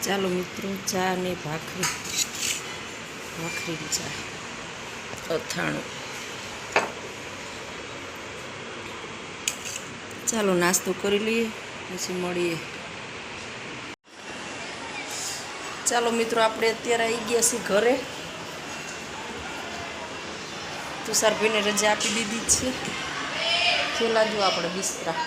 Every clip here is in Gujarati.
ચાલો મિત્રો, ચા ને ભાખરી ચા અથાણું. ચાલો નાસ્તો કરી લઈએ પછી મળીએ. ચાલો મિત્રો, આપણે અત્યારે આવી ગયા છીએ ઘરે. તુષારભાઈને રજા આપી દીધી છે. છેલ્લા જો આપણે બિસ્તરા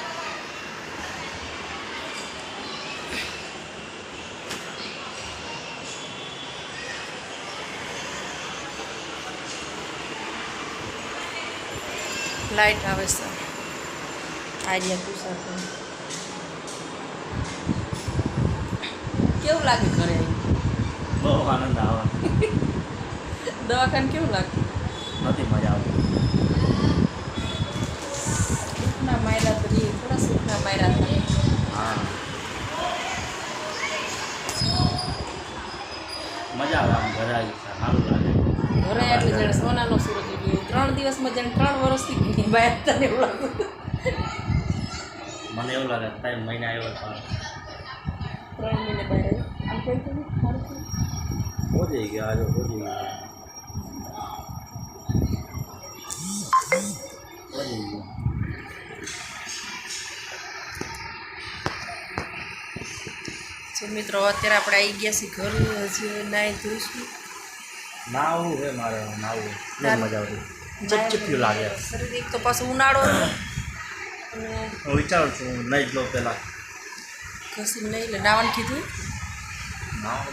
લાઈટ આવે છે. આર્યા તુષારભાઈ કેવું લાગે ઘરે આવી? બહુ આનંદ આવે. દવાખાને કેવું લાગે? નથી મજા આવતી. સુખના માયરા તો એ થોડા સુખના માયરા થાય. હા, મજા આવે. આમ ઘરે આવી સારું લાગે. ઘરે એટલે જાણે સોનાનો સૂરજ ઉગ્યો. 3 દિવસમાં જાણે 3 વર્ષથી બહાર તને એવું લાગતું. મને એવું લાગે 3 મહિના આવ્યો પણ 3 મહિને બહાર આવ્યો. આમ કઈ થયું સારું થયું. પહોંચી ગયા. આજે પહોંચી ગયા. તો મિત્રો, અત્યારે આપણે આવી ગયા છીએ ઘરે. હજી નાહી ધોઈશું. નાવું છે મારે. નાવું મજા આવતી. ચપચપ્યું લાગે. શરીર એક તો પાછું ઉનાળો હતો અને હું વિચારું છું નહીં જ લો પહેલાં. ઘસી નહીં લે. નાવાનું કીધું નાવ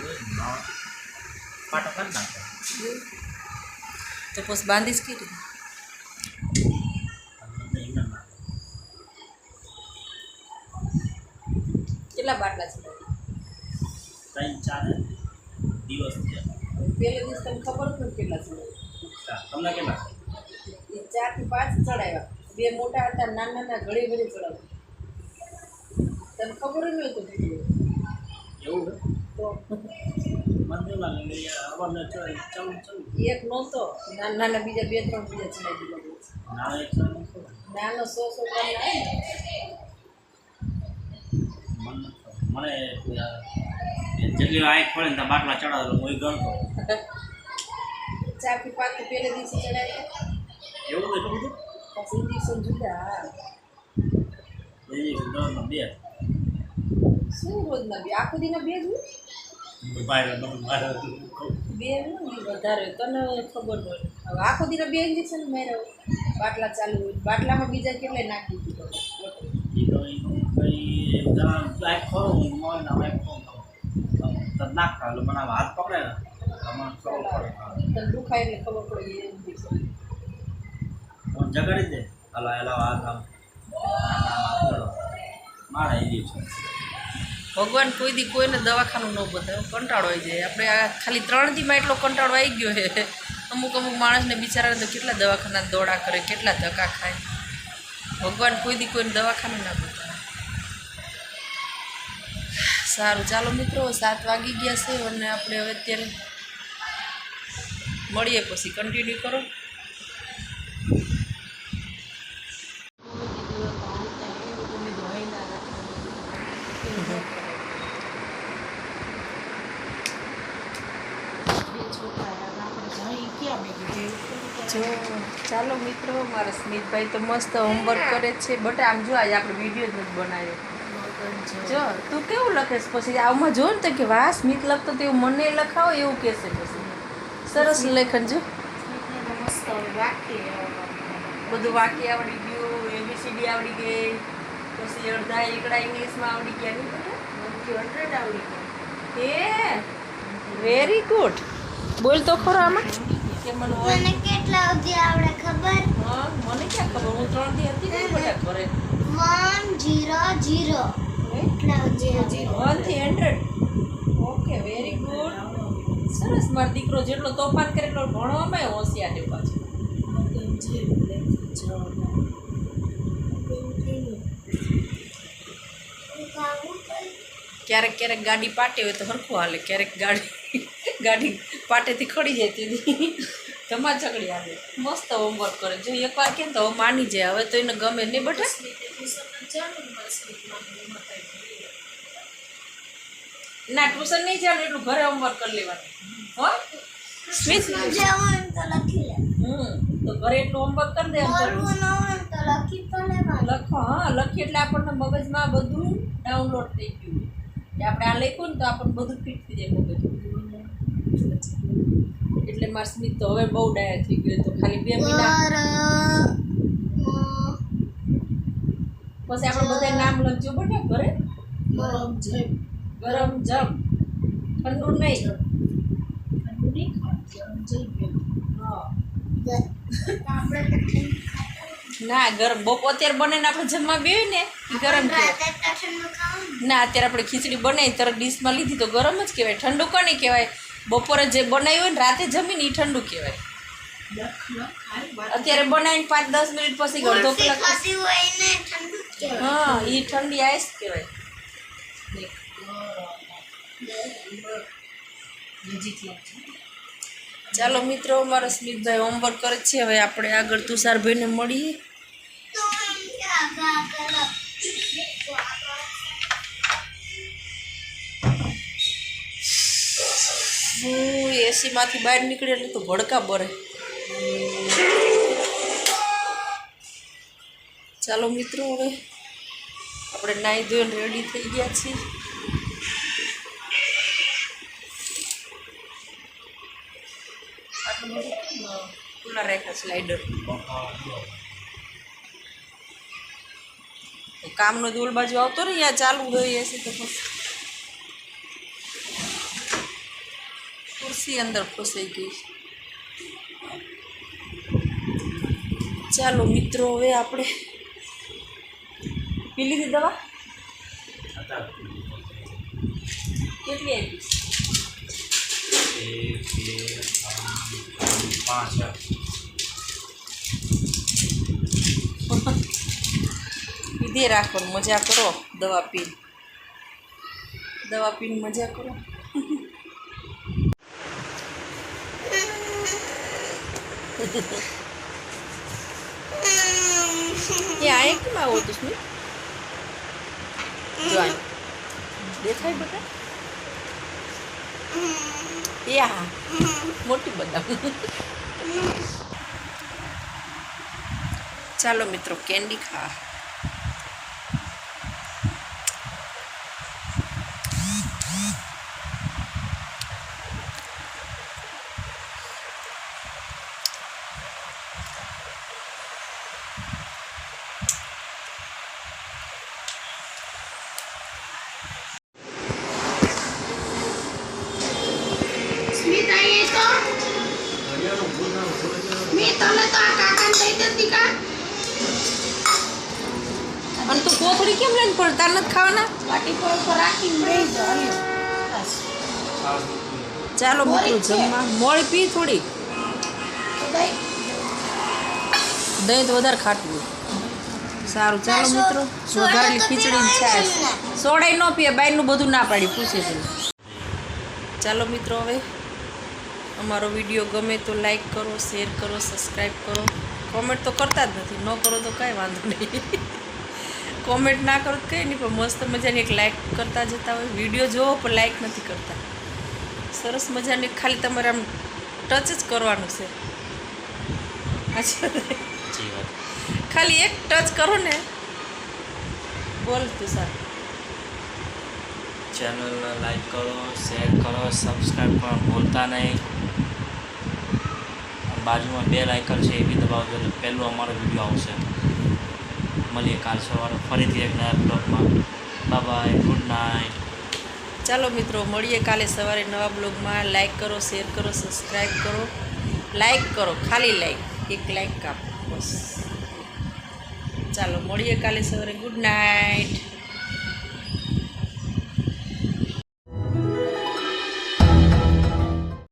પાટો કરી નાખે તો પછી બાંધીશ કીધું. કેટલા બાટલા છે? 3-4 દિવસ થયા. પહેલે દિવસ તમને ખબર જ નથી કેટલા છે. તમને કેટલા? 4 થી 5 ચડાવ્યા. 2 મોટા હતા, નાના ઘડી ઘડી ચડાવ્યા. તને ખબર જ નહોતું એવું તો. મને લાગે અવાજ ચાલુ એક નહોતો, નાના બીજા 2-3 બીજા ચડાવી દીધા. નાનો એક નાનો 100 ગ્રામ આવે ને. મને જેટલી આંખ પડે ને બાટલા ચડાવેલો હું ગણતો. 4 થી 5 તો પહેલે દિવસે ચડાવ્યા. એવું એટલું બધું? પછી ઇન્જેક્શન જુદા. બે શું રોજના 2? આખો દીના 2 જ હોય? બે નહીં વધારે, તને ખબર હોય. હવે આખો દીના 2 ઇન્જેક્શન માર્યા હોય. બાટલા ચાલુ હોય. બાટલામાં બીજા કેટલાય નાખી દીધું. નાખતા એટલે મને હાથ પકડે ને ખબર પડે. તને દુખાય એટલે ખબર પડે એ ઇન્જેક્શન. જગાડી દે. હલા હલા હાથ આમ મારા ઇન્જેક્શન. ભગવાન કોઈ દી કોઈને દવાખાનું ન બતાવે. કંટાળો આવી જાય. આપણે આ ખાલી 3 દીમાં એટલો કંટાળો આવી ગયો છે. અમુક માણસને બિચારાને તો કેટલા દવાખાના દોડા કરે, કેટલા ધક્કા ખાય. ભગવાન કોઈ દી કોઈને દવાખાનું ના બતાવે. સારું, ચાલો મિત્રો, 7 વાગી ગયા છે અને આપણે હવે અત્યારે મળીએ પછી કન્ટિન્યુ કરો. જો ચાલો મિત્રો, મારા સ્મિતભાઈ તો મસ્ત હોમવર્ક કરે છે. બટ આમ જો આજે આપણે વિડીયો જ નથી બનાવ્યો. જો તું કેવું લખેશ પછી આમાં જો ને તો કે વાહ સ્મિત લખતો તો એવું મને લખાવો એવું કહેશે. પછી સરસ લેખન. જો બધું વાક્ય આવડી ગયું, ABCD આવડી ગઈ, પછી અડધા એકડા ઇંગ્લિશમાં આવડી ગયા. નહીં બેટા 100 આવડી ગયા. Very good. બોલ તો ખરો આમાં. મને કેટલા સુધી આવડે ખબર? હા, મને ક્યાં ખબર. હું 3 દી હતી ને બધા ઘરે. 100 એટલા સુધી 1 થી 100. Okay, very good. સરસ. મારો દીકરો જેટલો તોફાન કરે એટલો ભણવામાં હોશિયાર છે પાછો. ક્યારેક ગાડી પાટે હોય તો હરખું હાલે. ક્યારેક ગાડી પાટેથી ખડી જાય તેથી ધમાચકડી આવે. મસ્ત હોમવર્ક કરે. જો એકવાર કેમ તો માની જાય. હવે તો એને ગમે નહીં બટા. ના ટ્યુશન નહીં જવાનું, એટલું ઘરે હોમવર્ક કરી લેવાનું. હો સ્મિત? જવાનું તો લખી લે. તો ઘરે એટલું હોમવર્ક કરી દે. કરવું ન હોય તો લખી તો લેવાનું. લખો, હા લખી એટલે આપણને મગજમાં બધું ડાઉનલોડ થઈ ગયું. કે આપણે આ લખ્યું ને તો આપણને બધું ફિટ થઈ જાય મગજમાં. એટલે મારા સ્મિત તો હવે બહુ ડાયા થઈ ગયો, તો ખાલી 2 મહિના પછી આપણે બધા નામ લખજો બેટા ઘરે. ગરમ જમ, ઠંડુ નહીં. હા આપણે તો ઠંડુ ખાતા ના ગરમ અત્યારે બને ને આપણે જમવા બેવી ને ઈ ગરમ કહેવાય. રાતે તો ઠંડુ ખાવાનું. ના અત્યારે આપણે ખીચડી બનાવી તરત ડીશમાં લીધી તો ગરમ જ કહેવાય. ઠંડુ કોને કહેવાય? બપોરે જે બનાવ્યું હોય ને રાતે જમીને એ ઠંડુ કહેવાય. અત્યારે બનાવીને 5-10 મિનિટ પછી અડધો કુલ્ફી કલાક ખાધી હોય ને ઠંડુ જ કહેવાય. હા એ ઠંડી આઈસ કહેવાય. ચાલો મિત્રો, અમારા સ્મિતભાઈ હોમવર્ક કરે છે. હવે આપણે આગળ તુષારભાઈને મળીએ. તો એમ કે આગળ એસીમાંથી બહાર નીકળે એટલે તો ભડકા બરે. ચાલો મિત્રો, હવે આપણે નાહી ધોઈને રેડી થઈ ગયા છીએ. આટલું બધું કેમ ખુલ્લા રાખ્યા સ્લાઇડર? કામનો દોલ બાજુ આવતો ને યા ચાલુ હોય એસી તો પછી ખુરશી અંદર ફસાઈ ગઈ. ચાલો મિત્રો, હવે આપણે પી લીધી દવા? કેટલી આવી? 1, 2, 3, 4, 5. પીધે રાખો, મજા કરો. દવા પીને મજા કરો. એ આ કેમ આવો તું સ્મિત? જો આ દેખાય બેટા? એ હા મોટી બદામ. ચાલો મિત્રો, કેન્ડી ખા. સ્મિત આઈએ તો મેં તને તો આ કાકાને દઈ દીધી કા. અને તું કોથળી કેમ લઈને પડે? તાર નથી ખાવાના? પાટી પર રાખીને બેસી જાવ. ચાલો મિત્રો, જમવા મોળી પી થોડી. દહીં તો વધારે ખાટું હોય. સારું ચાલો મિત્રો, વઘારેલી ખીચડી ને છાશ. સોડાઈ ન પીએ, બાયનું બધું ના પાડી પૂછે છે. ચાલો મિત્રો, હવે અમારો વિડીયો ગમે તો લાઈક કરો, શેર કરો, સબસ્ક્રાઈબ કરો. કોમેન્ટ તો કરતા જ નથી, ન કરો તો કાંઈ વાંધો નહીં. કોમેન્ટ ના કરો તો કંઈ નહીં, પણ મસ્ત મજાની એક લાઈક કરતા જતા હોય. વિડીયો જોવો પણ લાઈક નથી કરતા. સરસ મજાની ખાલી તમારે આમ ટચ જ કરવાનું છે. ખાલી એક ટચ કરો ને. બોલ તું સર. ચેનલ લાઈક કરો, શેર કરો, સબસ્ક્રાઈબ કરવાનું ભૂલતા નહીં. બાજુમાં બેલ આઇકન છે એ બી દબાવજો એટલે પહેલું અમારો વિડીયો આવશે. મળીએ કાલ સવારે ફરીથી એક નવા બ્લોગમાં. Bye, good night. ચાલો મિત્રો, મળીએ કાલે સવારે નવા બ્લોગમાં. લાઈક કરો, શેર કરો, સબસ્ક્રાઈબ કરો. લાઈક કરો, ખાલી લાઈક, એક લાઈક કાપો બસ. ચાલો મળીએ કાલે સવારે. Good night.